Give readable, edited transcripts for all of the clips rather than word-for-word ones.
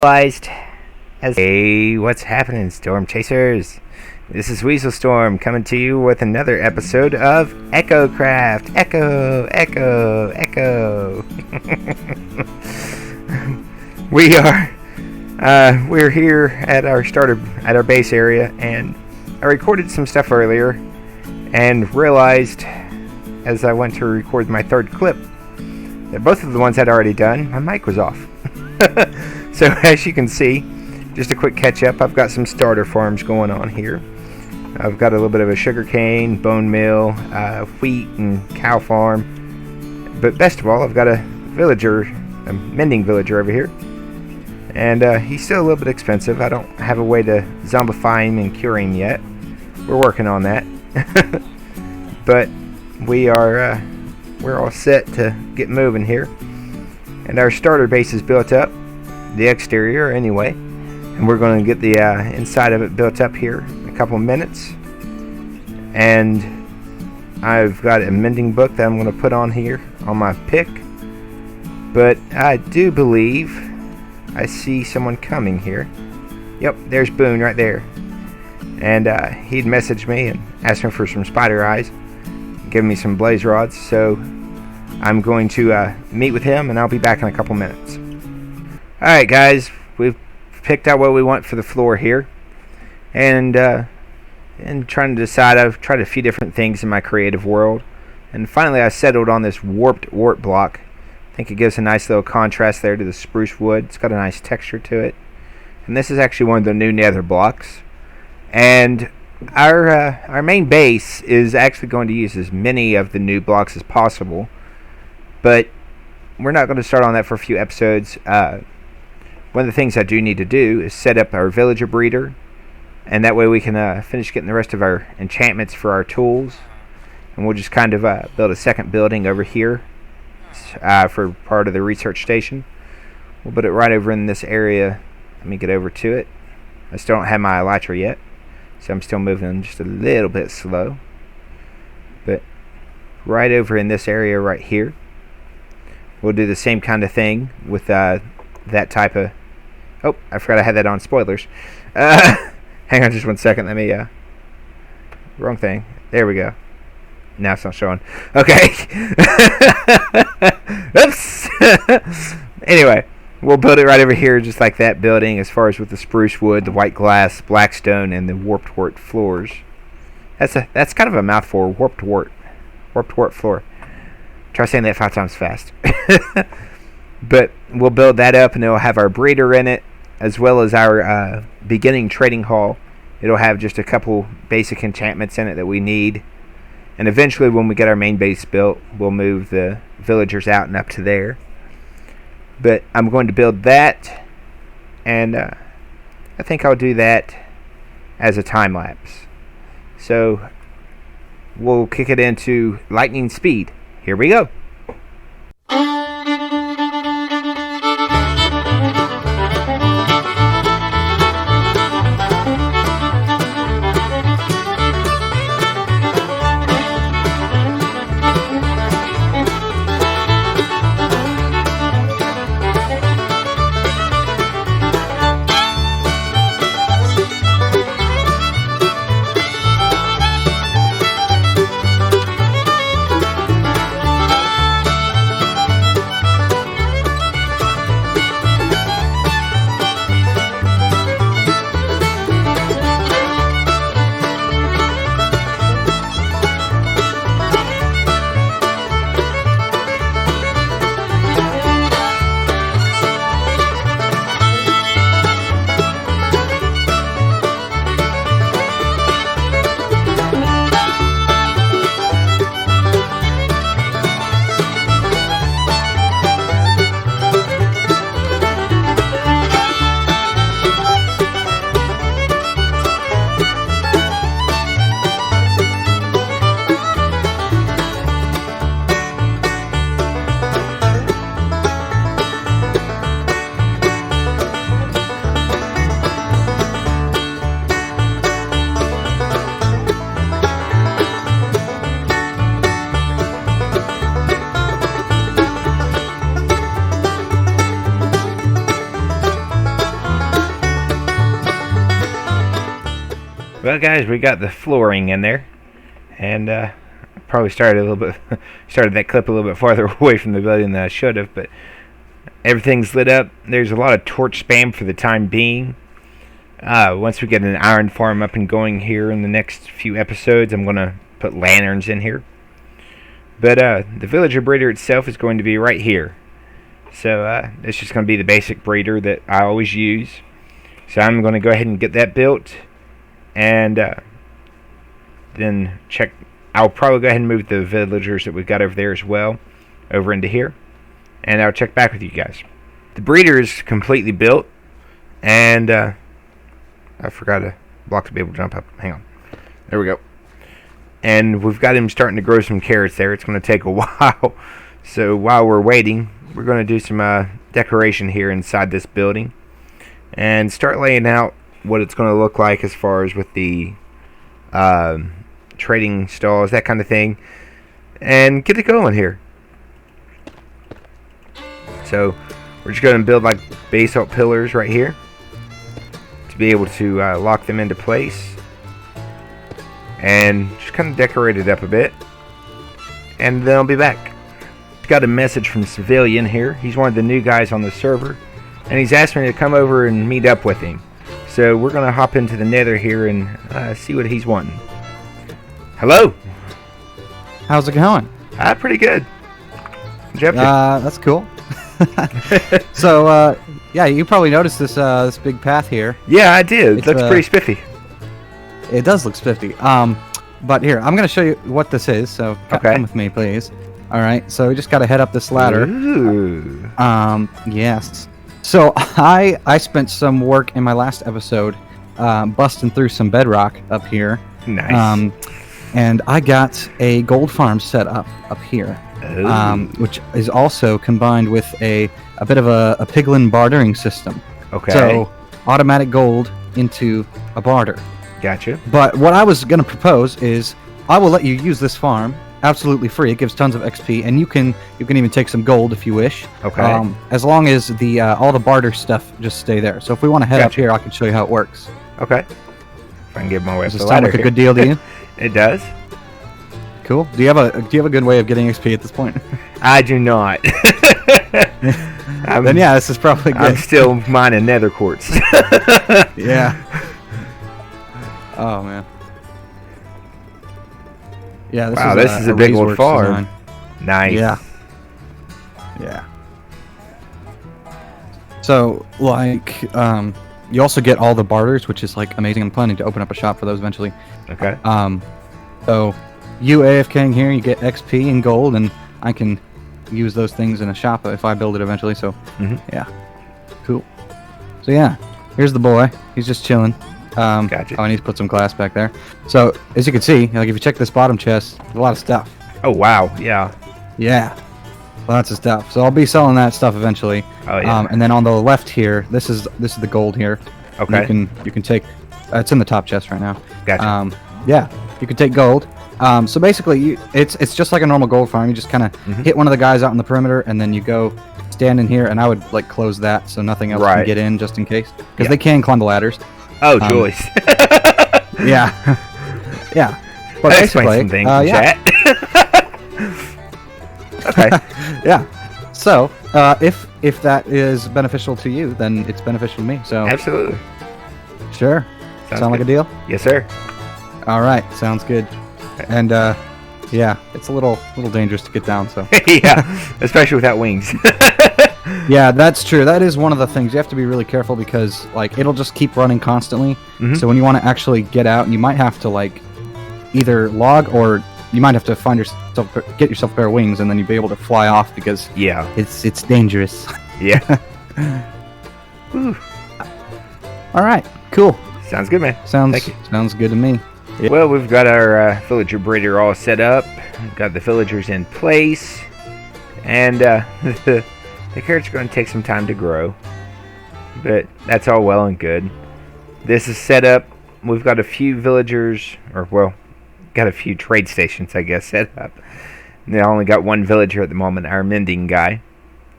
realized as hey, what's happening, Storm Chasers? This is Weaselstorm coming to you with another episode of Echocraft. Echo. We're here at our base area, and I recorded some stuff earlier and realized as I went to record my third clip that both of the ones I'd already done, my mic was off. So as you can see, just a quick catch up, I've got some starter farms going on here. I've got a little bit of a sugarcane, bone mill, wheat and cow farm. But best of all, I've got a mending villager over here. And he's still a little bit expensive. I don't have a way to zombify him and cure him yet. We're working on that. But we're all set to get moving here. And our starter base is built up, the exterior anyway, and we're going to get the inside of it built up here in a couple of minutes. And I've got a mending book that I'm going to put on here on my pick, but I do believe I see someone coming here. Yep, there's Boone right there, and he'd messaged me and asked me for some spider eyes, give me some blaze rods, so I'm going to meet with him, and I'll be back in a couple minutes. Alright guys, we've picked out what we want for the floor here, and trying to decide, I've tried a few different things in my creative world, and finally I settled on this warped wart block. I think it gives a nice little contrast there to the spruce wood. It's got a nice texture to it, and this is actually one of the new nether blocks. And our main base is actually going to use as many of the new blocks as possible, but we're not going to start on that for a few episodes. One of the things I do need to do is set up our villager breeder, and that way we can finish getting the rest of our enchantments for our tools, and we'll just kind of build a second building over here for part of the research station. We'll put it right over in this area. Let me get over to it. I still don't have my elytra yet, so I'm still moving just a little bit slow, but right over in this area right here, we'll do the same kind of thing with that type of... Oh, I forgot I had that on. Spoilers. Hang on just 1 second. Let me... Wrong thing. There we go. Now it's not showing. Okay. Oops. Anyway, we'll build it right over here just like that building, as far as with the spruce wood, the white glass, black stone, and the warped wart floors. That's kind of a mouthful. Warped wart floor. Try saying that 5 times fast. But we'll build that up, and it'll have our breeder in it, as well as our beginning trading hall. It'll have just a couple basic enchantments in it that we need. And eventually, when we get our main base built, we'll move the villagers out and up to there. But I'm going to build that, and I think I'll do that as a time lapse. So we'll kick it into lightning speed. Here we go. Well, guys, we got the flooring in there, and probably started that clip a little bit farther away from the building than I should have, but everything's lit up. There's a lot of torch spam for the time being. Once we get an iron farm up and going here in the next few episodes, I'm going to put lanterns in here. But the villager breeder itself is going to be right here. So it's just going to be the basic breeder that I always use. So I'm going to go ahead and get that built. And then check. I'll probably go ahead and move the villagers that we've got over there as well over into here. And I'll check back with you guys. The breeder is completely built. And I forgot a block to be able to jump up. Hang on. There we go. And we've got him starting to grow some carrots there. It's going to take a while. So while we're waiting, we're going to do some decoration here inside this building. And start laying out what it's going to look like as far as with the trading stalls, that kind of thing. And get it going here. So we're just going to build like basalt pillars right here to be able to lock them into place. And just kind of decorate it up a bit. And then I'll be back. Got a message from Civilian here. He's one of the new guys on the server. And he's asked me to come over and meet up with him. So we're going to hop into the nether here and see what he's wanting. Hello. How's it going? Pretty good. That's cool. So, yeah, you probably noticed this big path here. Yeah, I did. It looks pretty spiffy. It does look spiffy. But here, I'm going to show you what this is. So come with me, please. All right. So we just got to head up this ladder. Ooh. Yes. So I spent some work in my last episode busting through some bedrock up here. Nice. And I got a gold farm set up here, which is also combined with a bit of a piglin bartering system. Okay. So automatic gold into a barter. Gotcha. But what I was going to propose is I will let you use this farm absolutely free. It gives tons of XP, and you can even take some gold if you wish. Okay. As long as the all the barter stuff just stay there. So if we want to head up here, I can show you how it works. Okay. If I can get my way up the ladder. Does this sound like a good deal to you? It does. Cool. Do you have a good way of getting XP at this point? I do not. Then yeah, this is probably good. I'm still mining nether quartz. Yeah. Oh man. Yeah. This is a big old farm. Nice. Yeah. Yeah. So like, you also get all the barters, which is like amazing. I'm planning to open up a shop for those eventually. Okay. So you AFKing here, you get XP and gold, and I can use those things in a shop if I build it eventually. So yeah, cool. So yeah, here's the boy. He's just chilling. Gotcha. Oh, I need to put some glass back there. So as you can see, like if you check this bottom chest, there's a lot of stuff. Oh wow, yeah. Yeah, lots of stuff. So I'll be selling that stuff eventually. Oh yeah. And then on the left here, this is the gold here. Okay. You can take. It's in the top chest right now. Gotcha. Yeah, you can take gold. So basically, it's just like a normal gold farm. You just kind of hit one of the guys out in the perimeter, and then you go stand in here. And I would like close that so nothing else can get in, just in case, because they can climb the ladders. Oh, Joyce. Yeah. Yeah. But That basically, explains some things, yeah. chat. Okay. Yeah. So, if that is beneficial to you, then it's beneficial to me. So Absolutely. sure. Sound like a deal? Yes, sir. All right. Sounds good. And yeah, it's a little dangerous to get down. So Yeah, especially without wings. yeah, that's true. That is one of the things you have to be really careful, because like it'll just keep running constantly. So when you want to actually get out, you might have to like either log, or you might have to get yourself a pair of wings, and then you'll be able to fly off, because it's dangerous. Yeah. All right, cool. Sounds good, man. Sounds good to me. Yeah. Well, we've got our villager breeder all set up. We've got the villagers in place, and the carrots are going to take some time to grow, but that's all well and good. This is set up. We've got a few villagers, got a few trade stations, I guess, set up. And I only got one villager at the moment, our mending guy.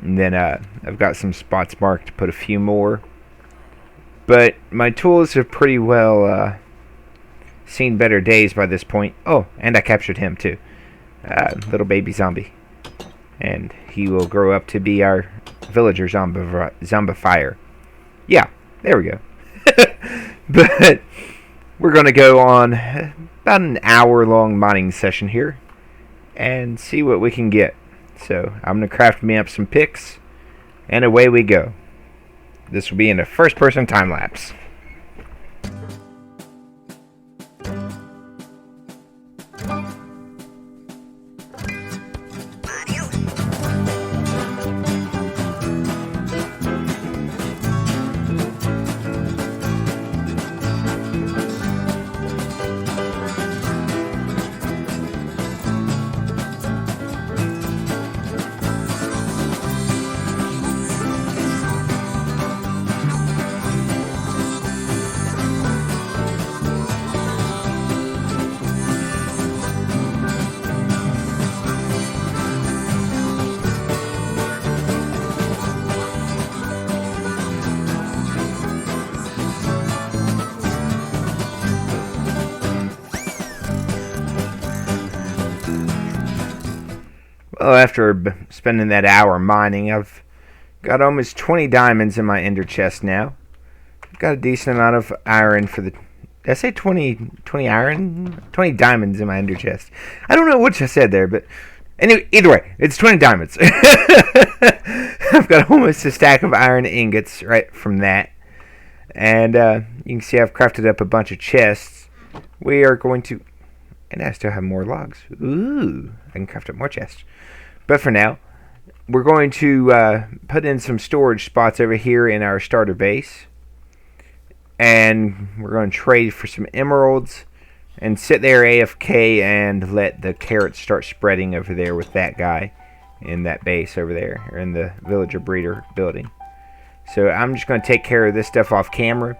And then I've got some spots marked to put a few more. But my tools are pretty well seen better days by this point. Oh, and I captured him too. Little baby zombie. And he will grow up to be our villager zombifier. Yeah, there we go. But we're going to go on about an hour-long mining session here and see what we can get. So I'm going to craft me up some picks, and away we go. This will be in a first-person time-lapse. Well, after spending that hour mining, I've got almost 20 diamonds in my ender chest now. I've got a decent amount of iron for the... Did I say 20 iron? 20 diamonds in my ender chest. I don't know which I said there, but... Anyway, either way, it's 20 diamonds. I've got almost a stack of iron ingots right from that. And you can see I've crafted up a bunch of chests. We are going to... And I still have more logs. Ooh, I can craft up more chests. But for now, we're going to put in some storage spots over here in our starter base. And we're going to trade for some emeralds and sit there AFK and let the carrots start spreading over there with that guy in that base over there, or in the villager breeder building. So I'm just going to take care of this stuff off camera.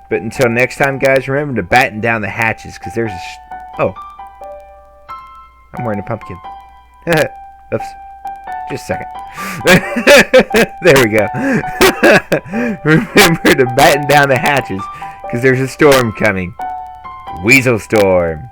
But until next time, guys, remember to batten down the hatches, because there's a... Oh. I'm wearing a pumpkin. Oops. Just a second. There we go. Remember to batten down the hatches, because there's a storm coming. Weaselstorm.